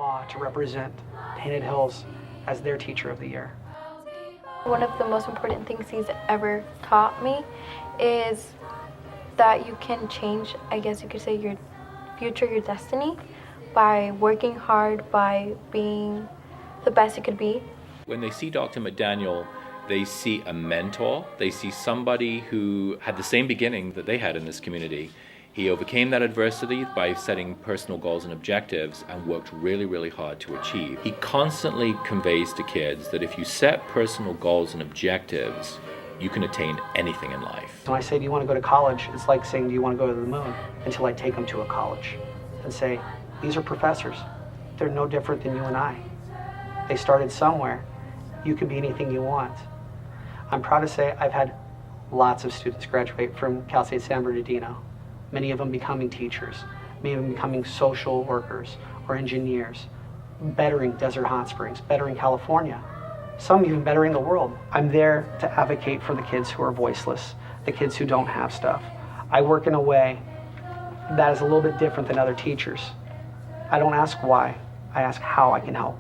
awe to represent Painted Hills as their Teacher of the Year. One of the most important things he's ever taught me is that you can change, I guess you could say, your future, your destiny, by working hard, by being the best you could be. When they see Dr. McDaniel, they see a mentor. They see somebody who had the same beginning that they had in this community. He overcame that adversity by setting personal goals and objectives and worked really, really hard to achieve. He constantly conveys to kids that if you set personal goals and objectives, you can attain anything in life. When I say, do you want to go to college? It's like saying, do you want to go to the moon? Until I take them to a college and say, these are professors. They're no different than you and I. They started somewhere. You can be anything you want. I'm proud to say I've had lots of students graduate from Cal State San Bernardino, many of them becoming teachers, many of them becoming social workers or engineers, bettering Desert Hot Springs, bettering California, some even bettering the world. I'm there to advocate for the kids who are voiceless, the kids who don't have stuff. I work in a way that is a little bit different than other teachers. I don't ask why, I ask how I can help.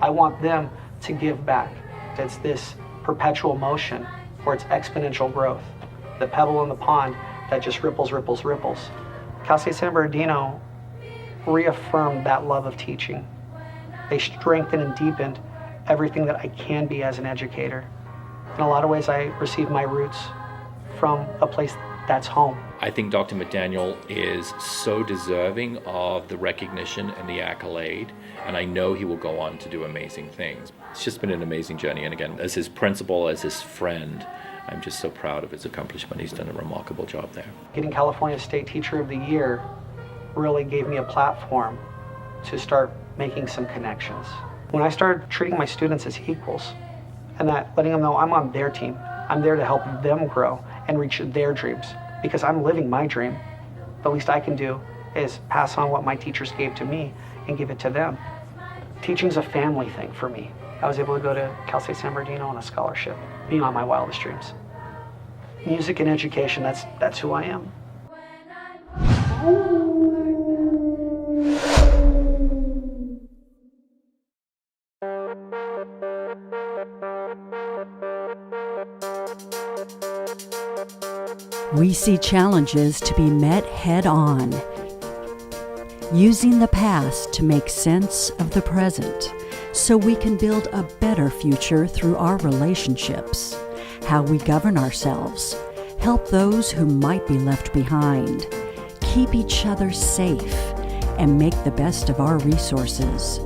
I want them to give back. It's this perpetual motion or it's exponential growth. The pebble in the pond that just ripples, ripples, ripples. Cal State San Bernardino reaffirmed that love of teaching. They strengthened and deepened everything that I can be as an educator. In a lot of ways, I received my roots from a place that's home. I think Dr. McDaniel is so deserving of the recognition and the accolade, and I know he will go on to do amazing things. It's just been an amazing journey, and again, as his principal, as his friend, I'm just so proud of his accomplishment. He's done a remarkable job there. Getting California State Teacher of the Year really gave me a platform to start making some connections. When I started treating my students as equals, and that letting them know I'm on their team, I'm there to help them grow and reach their dreams, because I'm living my dream. The least I can do is pass on what my teachers gave to me and give it to them. Teaching's a family thing for me. I was able to go to Cal State San Bernardino on a scholarship, beyond my wildest dreams. Music and education, that's who I am. We see challenges to be met head-on, using the past to make sense of the present so we can build a better future through our relationships, how we govern ourselves, help those who might be left behind, keep each other safe, and make the best of our resources.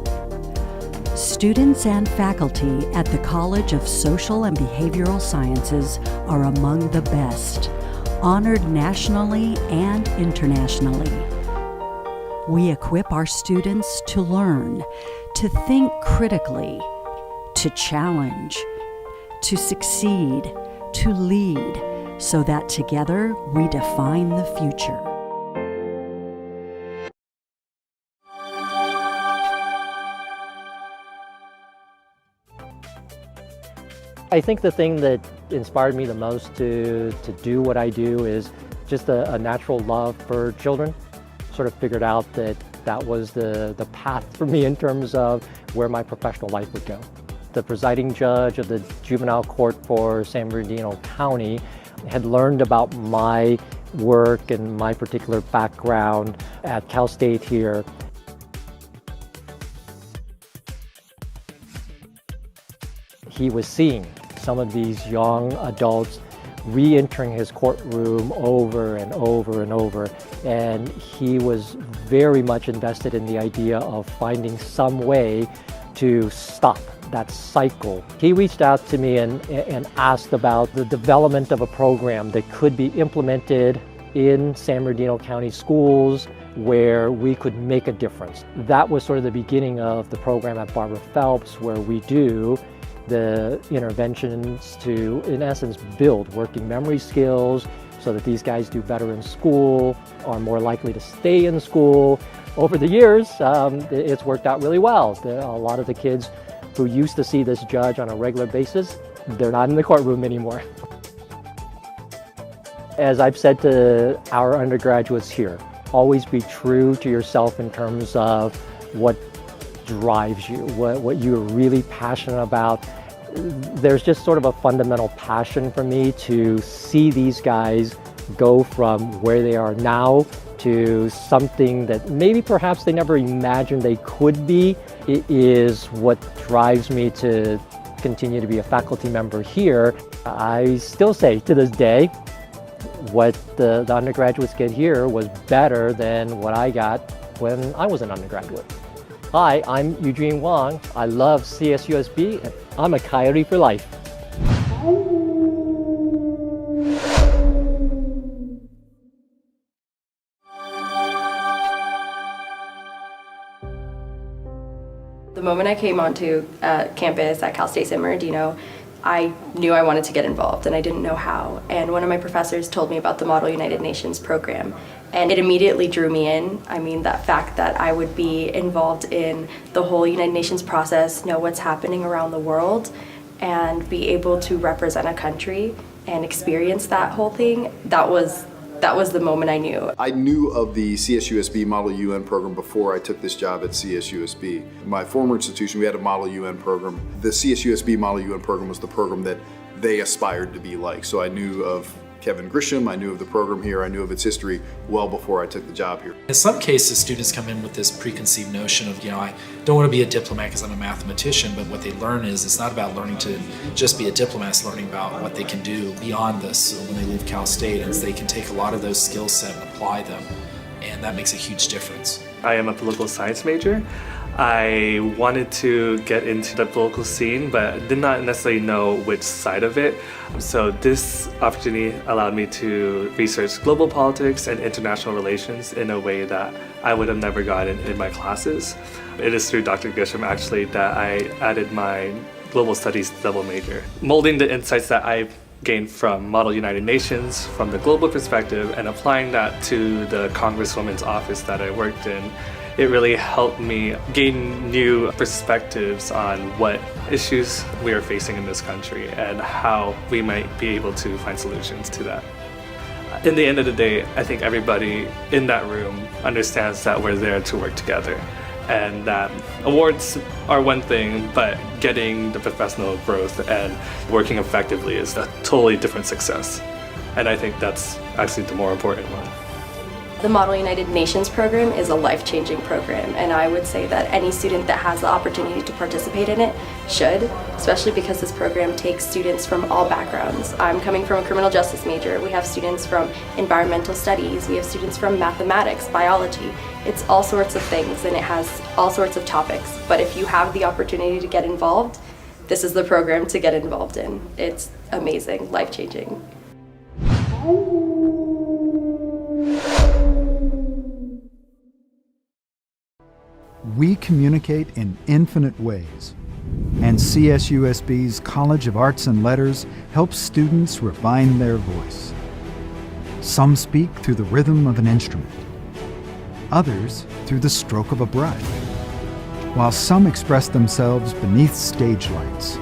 Students and faculty at the College of Social and Behavioral Sciences are among the best, honored nationally and internationally. We equip our students to learn, to think critically, to challenge, to succeed, to lead, so that together we define the future. I think the thing that inspired me the most to do what I do is just a natural love for children. Sort of figured out that that was the path for me in terms of where my professional life would go. The presiding judge of the juvenile court for San Bernardino County had learned about my work and my particular background at Cal State here. He was seeing some of these young adults re-entering his courtroom over and over and over, and he was very much invested in the idea of finding some way to stop that cycle. He reached out to me and asked about the development of a program that could be implemented in San Bernardino County schools where we could make a difference. That was sort of the beginning of the program at Barbara Phelps, where we do the interventions to, in essence, build working memory skills so that these guys do better in school, are more likely to stay in school. Over the years, it's worked out really well. A lot of the kids who used to see this judge on a regular basis, they're not in the courtroom anymore. As I've said to our undergraduates here, always be true to yourself in terms of what drives you, what you're really passionate about. There's just sort of a fundamental passion for me to see these guys go from where they are now to something that maybe perhaps they never imagined they could be. It is what drives me to continue to be a faculty member here. I still say to this day, what the undergraduates get here was better than what I got when I was an undergraduate. Hi, I'm Eugene Wong. I love CSUSB, and I'm a Coyote for life. The moment I came onto campus at Cal State San Bernardino, I knew I wanted to get involved and I didn't know how. And one of my professors told me about the Model United Nations program, and it immediately drew me in. I mean, that fact that I would be involved in the whole United Nations process, know what's happening around the world, and be able to represent a country and experience that whole thing, that was the moment I knew. I knew of the CSUSB Model UN program before I took this job at CSUSB. My former institution, we had a Model UN program. The CSUSB Model UN program was the program that they aspired to be like. So I knew of Kevin Grisham, I knew of the program here, I knew of its history well before I took the job here. In some cases, students come in with this preconceived notion of, I don't want to be a diplomat because I'm a mathematician, but what they learn is it's not about learning to just be a diplomat, it's learning about what they can do beyond this. So when they leave Cal State, and they can take a lot of those skill set and apply them, and that makes a huge difference. I am a political science major. I wanted to get into the political scene, but did not necessarily know which side of it. So this opportunity allowed me to research global politics and international relations in a way that I would have never gotten in my classes. It is through Dr. Grisham actually that I added my global studies double major. Molding the insights that I've gained from Model United Nations, from the global perspective, and applying that to the Congresswoman's office that I worked in, it really helped me gain new perspectives on what issues we are facing in this country and how we might be able to find solutions to that. In the end of the day, I think everybody in that room understands that we're there to work together, and that awards are one thing, but getting the professional growth and working effectively is a totally different success. And I think that's actually the more important one. The Model United Nations program is a life-changing program, and I would say that any student that has the opportunity to participate in it should, especially because this program takes students from all backgrounds. I'm coming from a criminal justice major. We have students from environmental studies, we have students from mathematics, biology. It's all sorts of things, and it has all sorts of topics. But if you have the opportunity to get involved, this is the program to get involved in. It's amazing, life-changing. We communicate in infinite ways, and CSUSB's College of Arts and Letters helps students refine their voice. Some speak through the rhythm of an instrument, others through the stroke of a brush, while some express themselves beneath stage lights.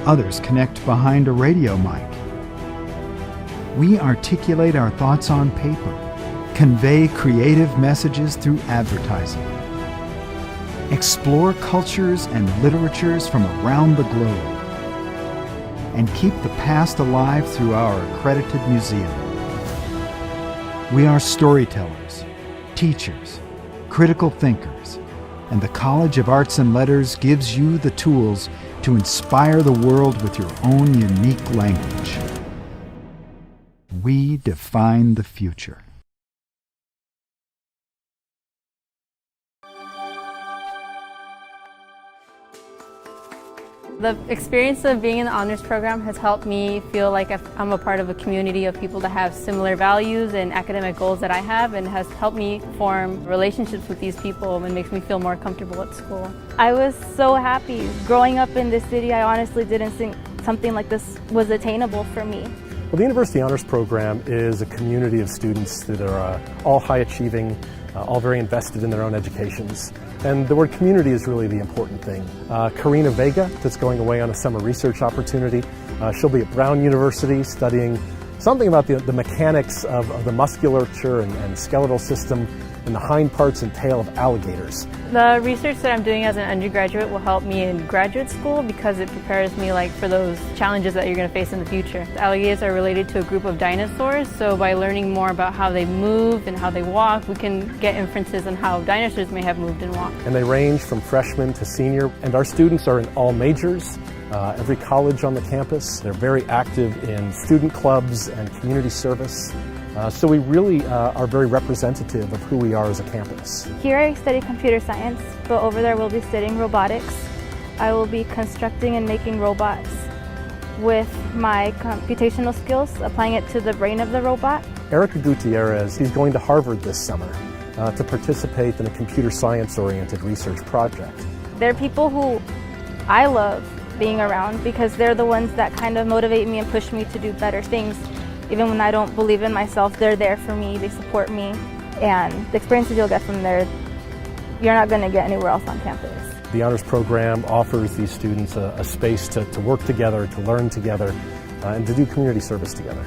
Others connect behind a radio mic. We articulate our thoughts on paper, convey creative messages through advertising, explore cultures and literatures from around the globe, and keep the past alive through our accredited museum. We are storytellers, teachers, critical thinkers, and the College of Arts and Letters gives you the tools to inspire the world with your own unique language. We define the future. The experience of being in the honors program has helped me feel like I'm a part of a community of people that have similar values and academic goals that I have, and has helped me form relationships with these people and makes me feel more comfortable at school. I was so happy. Growing up in this city, I honestly didn't think something like this was attainable for me. Well, the University Honors Program is a community of students that are all high achieving, all very invested in their own educations. And the word community is really the important thing. Karina Vega, that's going away on a summer research opportunity. She'll be at Brown University studying something about the mechanics of the musculature and skeletal system and the hind parts and tail of alligators. The research that I'm doing as an undergraduate will help me in graduate school because it prepares me for those challenges that you're going to face in the future. The alligators are related to a group of dinosaurs, so by learning more about how they move and how they walk, we can get inferences on how dinosaurs may have moved and walked. And they range from freshman to senior, and our students are in all majors, every college on the campus. They're very active in student clubs and community service. So we really are very representative of who we are as a campus. Here I study computer science, but over there we'll be studying robotics. I will be constructing and making robots with my computational skills, applying it to the brain of the robot. Erica Gutierrez, he's going to Harvard this summer to participate in a computer science-oriented research project. They're people who I love being around because they're the ones that kind of motivate me and push me to do better things. Even when I don't believe in myself, they're there for me, they support me, and the experiences you'll get from there, you're not going to get anywhere else on campus. The honors program offers these students a space to work together, to learn together, and to do community service together.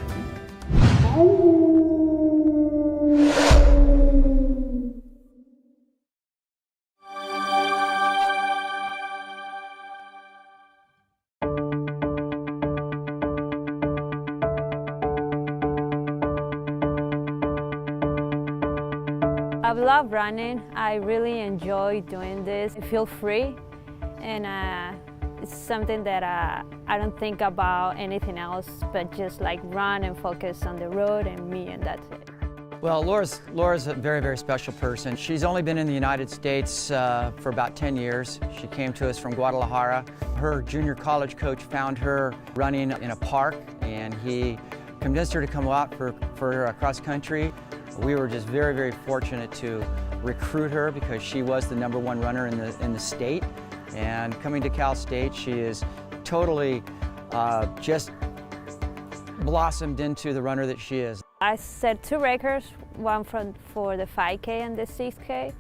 I love running. I really enjoy doing this. I feel free, and it's something that I don't think about anything else but just run and focus on the road and me, and that's it. Well, Laura's a very, very special person. She's only been in the United States for about 10 years. She came to us from Guadalajara. Her junior college coach found her running in a park, and he convinced her to come out for cross country. We were just very, very fortunate to recruit her because she was the #1 runner in the state. And coming to Cal State, she is totally just blossomed into the runner that she is. I set 2 records, one for the 5K and the 6K.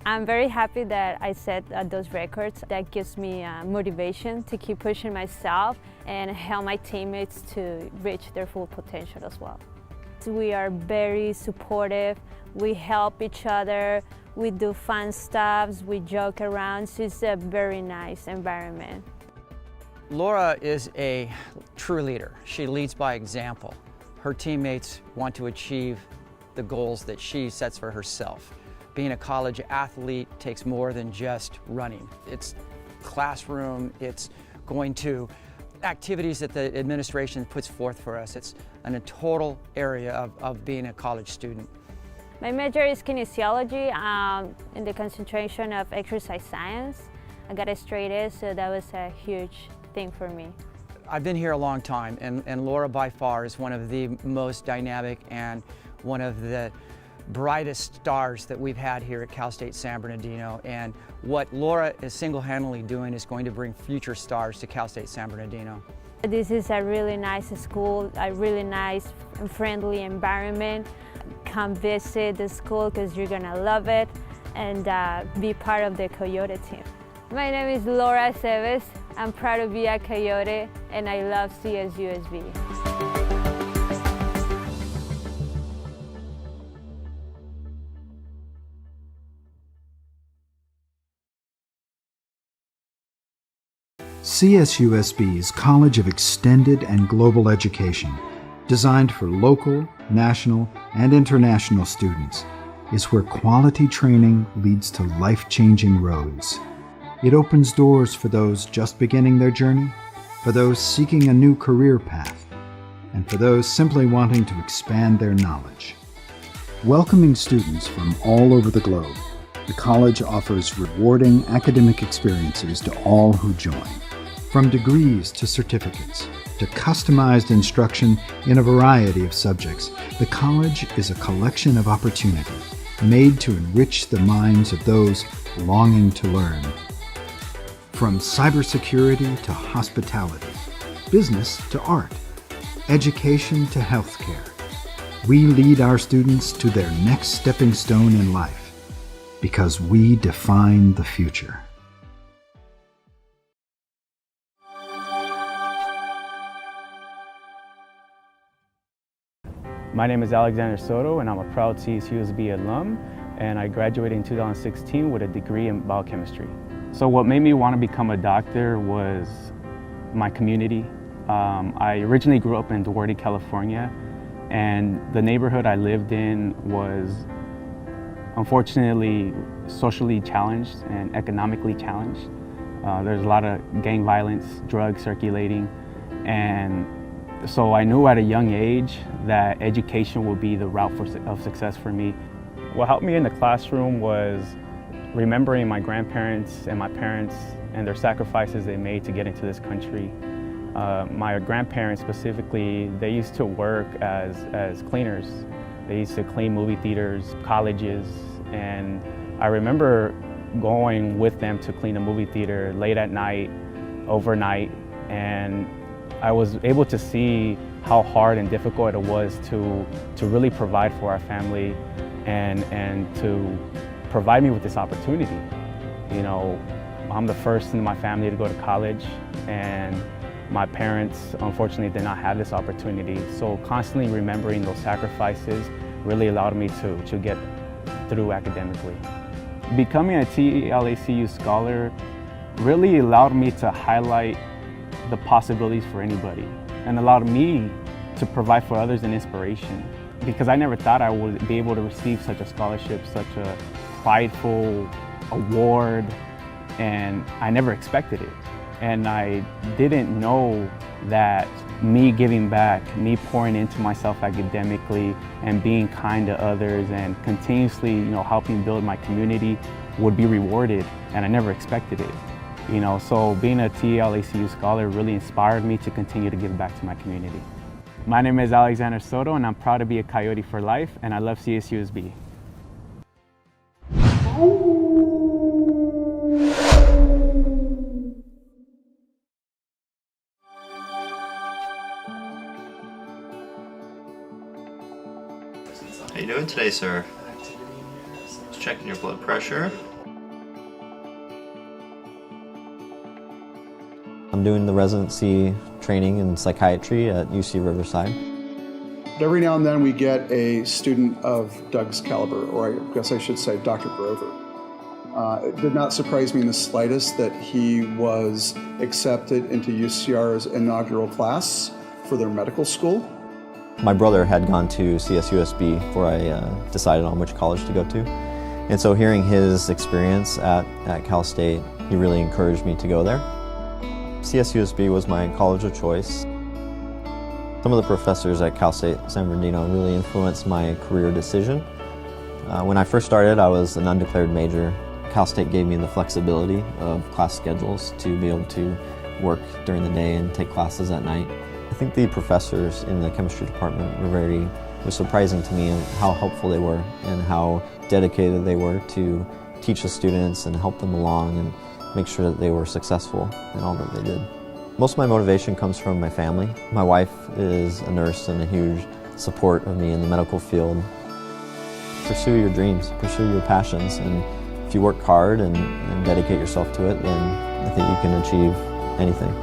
I'm very happy that I set those records. That gives me motivation to keep pushing myself and help my teammates to reach their full potential as well. We are very supportive, we help each other, we do fun stuff, we joke around, so it's a very nice environment. Laura is a true leader. She leads by example. Her teammates want to achieve the goals that she sets for herself. Being a college athlete takes more than just running. It's classroom, it's going to activities that the administration puts forth for us. It's in a total area of being a college student. My major is kinesiology in the concentration of exercise science. I got a straight A, so that was a huge thing for me. I've been here a long time, and Laura by far is one of the most dynamic and one of the brightest stars that we've had here at Cal State San Bernardino. And what Laura is single-handedly doing is going to bring future stars to Cal State San Bernardino. This is a really nice school, a really nice and friendly environment. Come visit the school because you're gonna love it, and be part of the Coyote team. My name is Laura Csusb. I'm proud to be a Coyote, and I love CSUSB. CSUSB's College of Extended and Global Education, designed for local, national, and international students, is where quality training leads to life-changing roads. It opens doors for those just beginning their journey, for those seeking a new career path, and for those simply wanting to expand their knowledge. Welcoming students from all over the globe, the college offers rewarding academic experiences to all who join. From degrees to certificates, to customized instruction in a variety of subjects, the college is a collection of opportunity made to enrich the minds of those longing to learn. From cybersecurity to hospitality, business to art, education to healthcare, we lead our students to their next stepping stone in life because we define the future. My name is Alexander Soto, and I'm a proud Csusb alum, and I graduated in 2016 with a degree in biochemistry. So what made me want to become a doctor was my community. I originally grew up in Duarte, California, and the neighborhood I lived in was unfortunately socially challenged and economically challenged. There's a lot of gang violence, drugs circulating, and so I knew at a young age that education would be the route of success for me. What helped me in the classroom was remembering my grandparents and my parents and their sacrifices they made to get into this country. My grandparents specifically, they used to work as cleaners. They used to clean movie theaters, colleges, and I remember going with them to clean a movie theater late at night, overnight, and I was able to see how hard and difficult it was to really provide for our family and to provide me with this opportunity. You know, I'm the first in my family to go to college, and my parents unfortunately did not have this opportunity. So constantly remembering those sacrifices really allowed me to get through academically. Becoming a TLACU scholar really allowed me to highlight the possibilities for anybody and allowed me to provide for others an inspiration, because I never thought I would be able to receive such a scholarship, such a prideful award, and I never expected it. And I didn't know that me giving back, me pouring into myself academically and being kind to others and continuously, helping build my community would be rewarded, and I never expected it. So being a TLACU scholar really inspired me to continue to give back to my community. My name is Alexander Soto, and I'm proud to be a Coyote for life, and I love CSUSB. How you doing today, sir? Just checking your blood pressure. I'm doing the residency training in psychiatry at UC Riverside. Every now and then we get a student of Doug's caliber, or I guess I should say Dr. Grover. It did not surprise me in the slightest that he was accepted into UCR's inaugural class for their medical school. My brother had gone to CSUSB before I decided on which college to go to. And so hearing his experience at Cal State, he really encouraged me to go there. CSUSB was my college of choice. Some of the professors at Cal State San Bernardino really influenced my career decision. When I first started, I was an undeclared major. Cal State gave me the flexibility of class schedules to be able to work during the day and take classes at night. I think the professors in the chemistry department it was surprising to me how helpful they were and how dedicated they were to teach the students and help them along and make sure that they were successful in all that they did. Most of my motivation comes from my family. My wife is a nurse and a huge support of me in the medical field. Pursue your dreams, pursue your passions, and if you work hard and dedicate yourself to it, then I think you can achieve anything.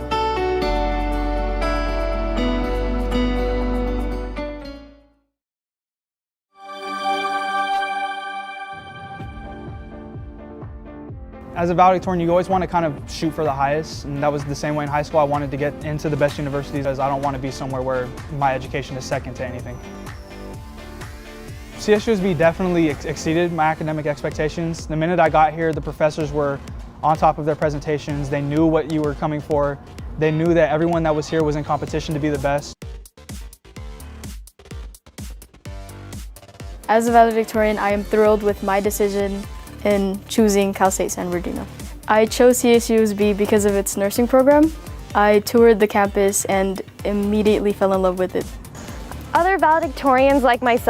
As a valedictorian, you always want to kind of shoot for the highest, and that was the same way in high school. I wanted to get into the best universities, as I don't want to be somewhere where my education is second to anything. CSUSB definitely exceeded my academic expectations. The minute I got here, the professors were on top of their presentations. They knew what you were coming for. They knew that everyone that was here was in competition to be the best. As a valedictorian, I am thrilled with my decision in choosing Cal State San Bernardino. I chose CSUSB because of its nursing program. I toured the campus and immediately fell in love with it. Other valedictorians like myself